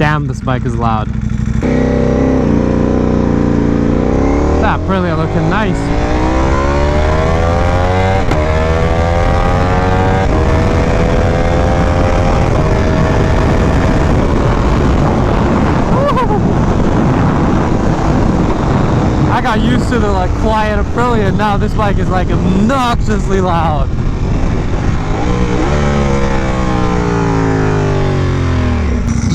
Damn, this bike is loud. That Aprilia looking nice. I got used to the like quiet Aprilia, and now this bike is like obnoxiously loud.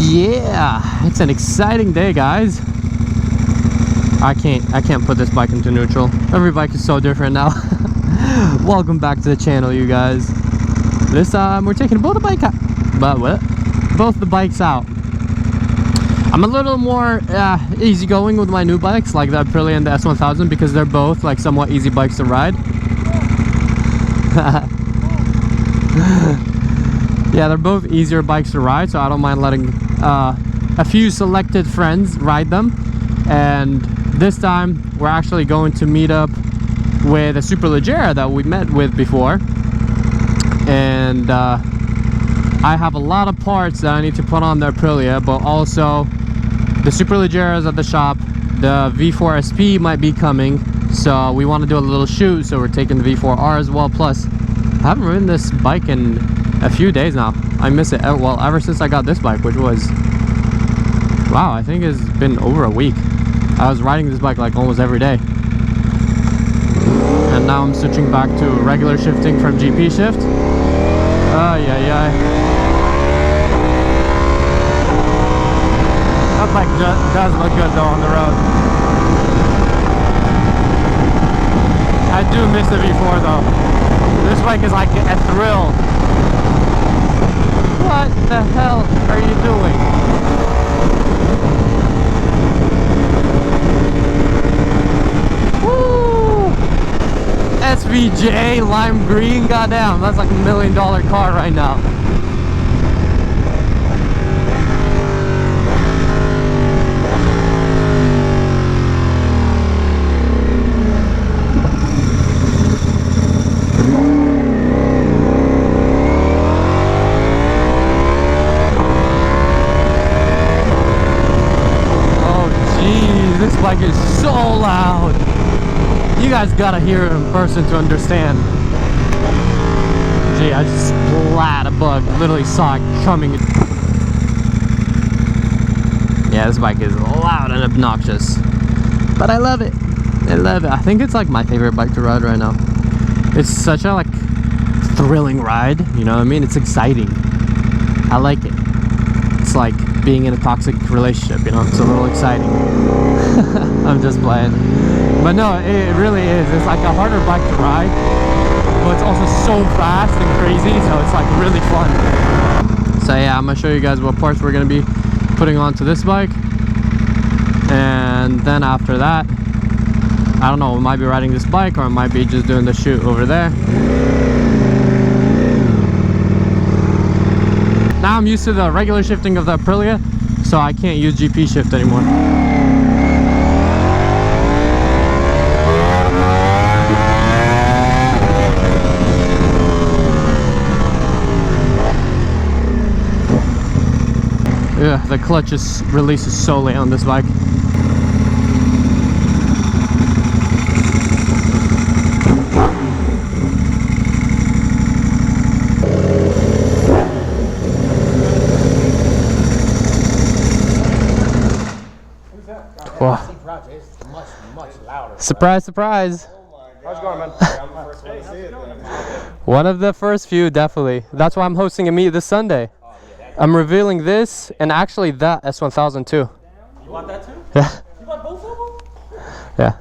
Yeah, it's an exciting day, guys. I can't put this bike into neutral. Every bike is so different now. Welcome back to the channel, you guys. This time we're taking both the bikes out. I'm a little more easygoing with my new bikes, like the Aprilia and the S1000, because they're both like somewhat easy bikes to ride. Yeah, they're both easier bikes to ride, so I don't mind letting a few selected friends ride them. And this time we're actually going to meet up with a Superleggera that we met with before, and I have a lot of parts that I need to put on the Aprilia, but also the Superleggera is at the shop. The V4 SP might be coming, so we want to do a little shoot, so we're taking the V4R as well. Plus, I haven't ridden this bike in a few days now. I miss it, well, ever since I got this bike, which was, wow, I think it's been over a week. I was riding this bike like almost every day. And now I'm switching back to regular shifting from GP shift. Yeah. That bike does look good though on the road. I do miss the V4 though. This bike is like a thrill. What the hell are you doing? Woo! SVJ lime green, goddamn, that's like $1 million car right now. This bike is so loud. You guys gotta hear it in person to understand. Gee, I just splat a bug. Literally saw it coming. Yeah, this bike is loud and obnoxious, but I love it. I love it. I think it's like my favorite bike to ride right now. It's such a like thrilling ride. You know what I mean? It's exciting. I like it. It's like being in a toxic relationship, you know? It's a little exciting. I'm just playing. But no, it really is. It's like a harder bike to ride, but it's also so fast and crazy, so it's like really fun. So yeah, I'm gonna show you guys what parts we're gonna be putting onto this bike. And then after that, I don't know, we might be riding this bike or I might be just doing the shoot over there. Now I'm used to the regular shifting of the Aprilia, so I can't use GP shift anymore. Yeah, the clutch just releases so late on this bike. Wow. Much louder. Surprise, surprise. How's it going, man? One of the first few, definitely. That's why I'm hosting a meet this Sunday. I'm revealing this and actually that S1000 too. You want that too? Yeah. You want both of them? Yeah.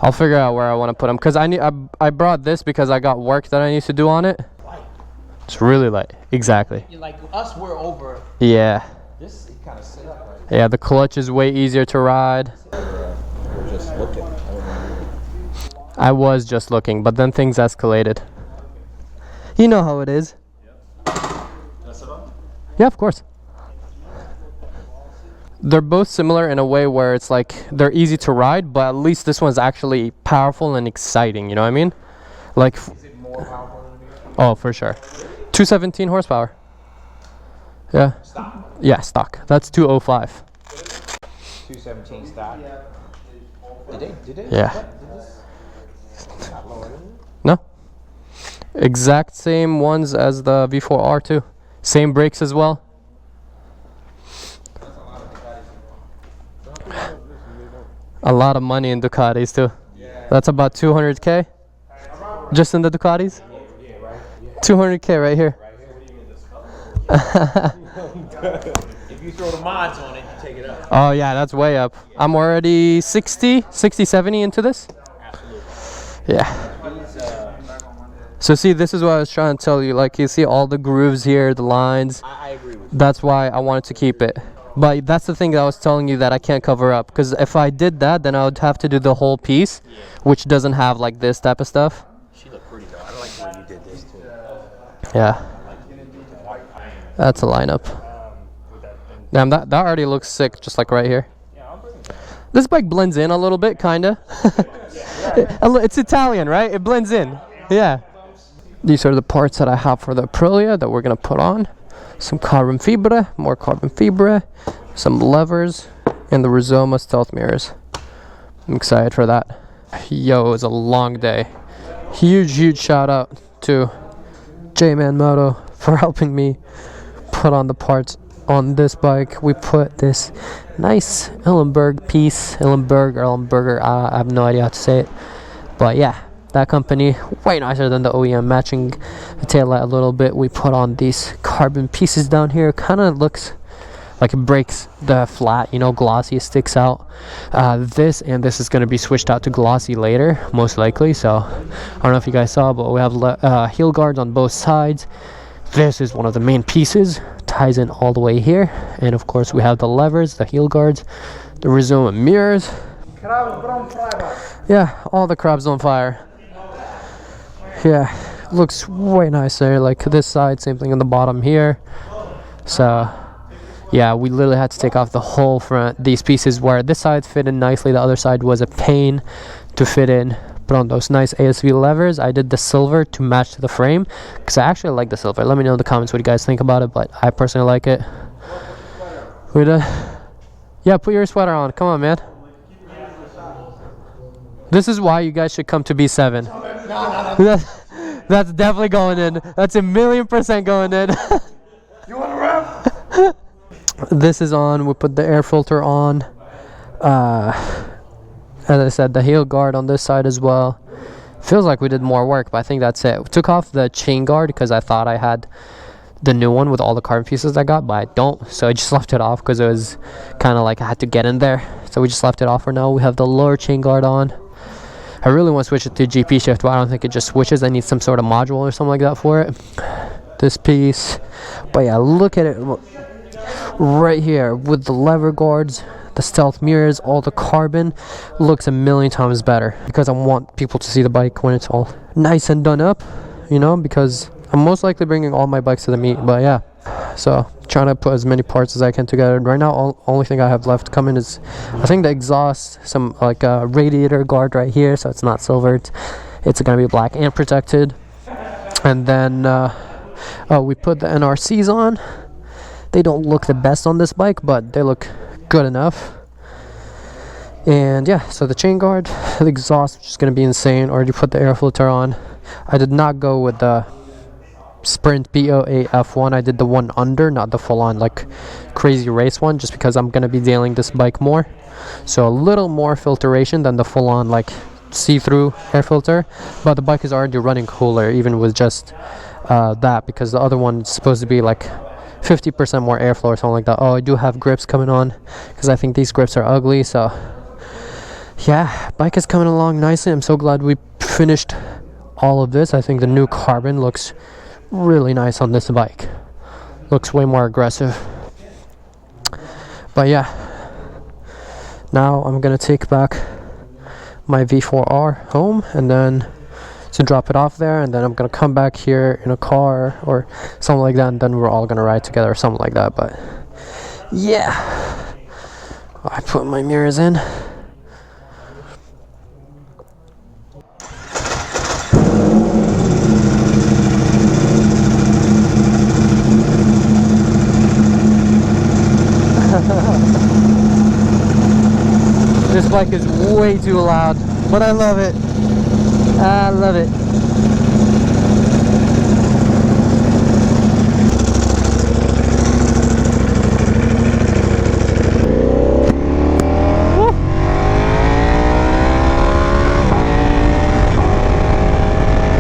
I'll figure out where I want to put them, because I brought this because I got work that I need to do on it. Light. It's really light. Exactly. Like us, we're over. Yeah. This is kind of set up right. Yeah, the clutch is way easier to ride. We're just looking. I was just looking, but then things escalated. You know how it is. Yeah, of course. They're both similar in a way where it's like they're easy to ride, but at least this one's actually powerful and exciting, you know what I mean? Like, Is it more powerful than the other? oh, for sure. 217 horsepower. Yeah. Stock. Yeah, stock. That's 205. 217 stock. Did they? Yeah. Did this not lower than it? No. Exact same ones as the V4R too. Same brakes as well. A lot of money in Ducatis too. That's about 200K. Just in the Ducatis. 200K right here. If you throw the mods on it, you take it up. Oh yeah, that's way up. I'm already 60, 70 into this. Absolutely. Yeah. So see, this is what I was trying to tell you. Like, you see all the grooves here, the lines. I agree with you. That's why I wanted to keep it. But that's the thing that I was telling you that I can't cover up. Because if I did that, then I would have to do the whole piece, which doesn't have like this type of stuff. She looked pretty though. I like the way you did this too. Yeah. That's a lineup. Damn, that already looks sick, just like right here. This bike blends in a little bit, kinda. It's Italian, right? It blends in. Yeah. These are the parts that I have for the Aprilia that we're gonna put on. Some carbon fibre, more carbon fibre, some levers, and the Rizoma stealth mirrors. I'm excited for that. Yo, it was a long day. Huge shout out to J-Man Moto for helping me put on the parts on this bike. We put this nice Illenberg piece, Illenberger, I have no idea how to say it, but yeah, that company, way nicer than the OEM, matching the taillight a little bit. We put on these carbon pieces down here. Kind of looks like it breaks the flat, you know, glossy, it sticks out. This is going to be switched out to glossy later, most likely. So I don't know if you guys saw, but we have heel guards on both sides. This is one of the main pieces, ties in all the way here. And of course we have the levers, the heel guards, the Rizoma mirrors. Yeah, all the crabs on fire. Yeah, looks way nicer. Like this side, same thing on the bottom here. So yeah, we literally had to take off the whole front. These pieces where this side fit in nicely, the other side was a pain to fit in. Put on those nice ASV levers. I did the silver to match to the frame because I actually like the silver. Let me know in the comments what you guys think about it, but I personally like it. Yeah, put your sweater on. Come on, man. This is why you guys should come to B7. That's definitely going in. That's 1,000,000% going in. You want to rap? This is on. We put the air filter on. As I said, the heel guard on this side as well. Feels like we did more work, but I think that's it. We took off the chain guard because I thought I had the new one with all the carbon pieces I got, but I don't. So I just left it off because it was kind of like I had to get in there. So we just left it off for now. We have the lower chain guard on. I really want to switch it to GP shift, but I don't think it just switches. I need some sort of module or something like that for it. This piece. But yeah, look at it right here with the lever guards, the stealth mirrors, all the carbon. Looks 1,000,000 times better because I want people to see the bike when it's all nice and done up, you know, because I'm most likely bringing all my bikes to the meet. But yeah, so trying to put as many parts as I can together. Right now, only thing I have left coming is I think the exhaust, some like a radiator guard right here, so it's not silvered. It's gonna be black and protected. And then we put the NRCs on. They don't look the best on this bike, but they look good enough. And yeah, so the chain guard, the exhaust, which is going to be insane. Already put the air filter on. I did not go with the Sprint BOA F1. I did the one under, not the full on like crazy race one, just because I'm going to be dealing this bike more. So a little more filtration than the full on like see-through air filter, but the bike is already running cooler even with just that, because the other one is supposed to be like 50% more airflow or something like that. Oh, I do have grips coming on because I think these grips are ugly. So yeah, bike is coming along nicely. I'm so glad we finished all of this. I think the new carbon looks really nice on this bike. Looks way more aggressive. But yeah, now I'm gonna take back my V4R home and then to drop it off there, and then I'm gonna come back here in a car or something like that, and then we're all gonna ride together or something like that. But yeah, I put my mirrors in. bike is way too loud, but I love it. I love it.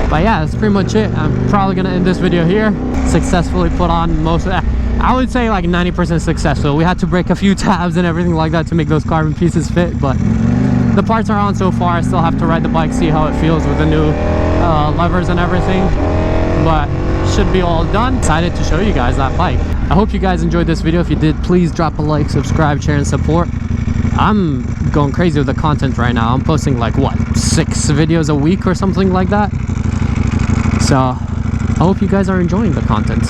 But yeah, that's pretty much it. I'm probably gonna end this video here. Successfully put on most of that. I would say like 90% successful. We had to break a few tabs and everything like that to make those carbon pieces fit, but the parts are on so far. I still have to ride the bike, see how it feels with the new levers and everything, but should be all done. Excited to show you guys that bike. I hope you guys enjoyed this video. If you did, please drop a like, subscribe, share, and support. I'm going crazy with the content right now. I'm posting like what, 6 videos a week or something like that. So I hope you guys are enjoying the content.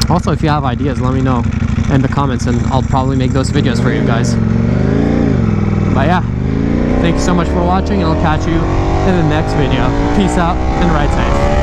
Also, if you have ideas, let me know in the comments and I'll probably make those videos for you guys. But yeah, thank you so much for watching, and I'll catch you in the next video. Peace out and ride safe.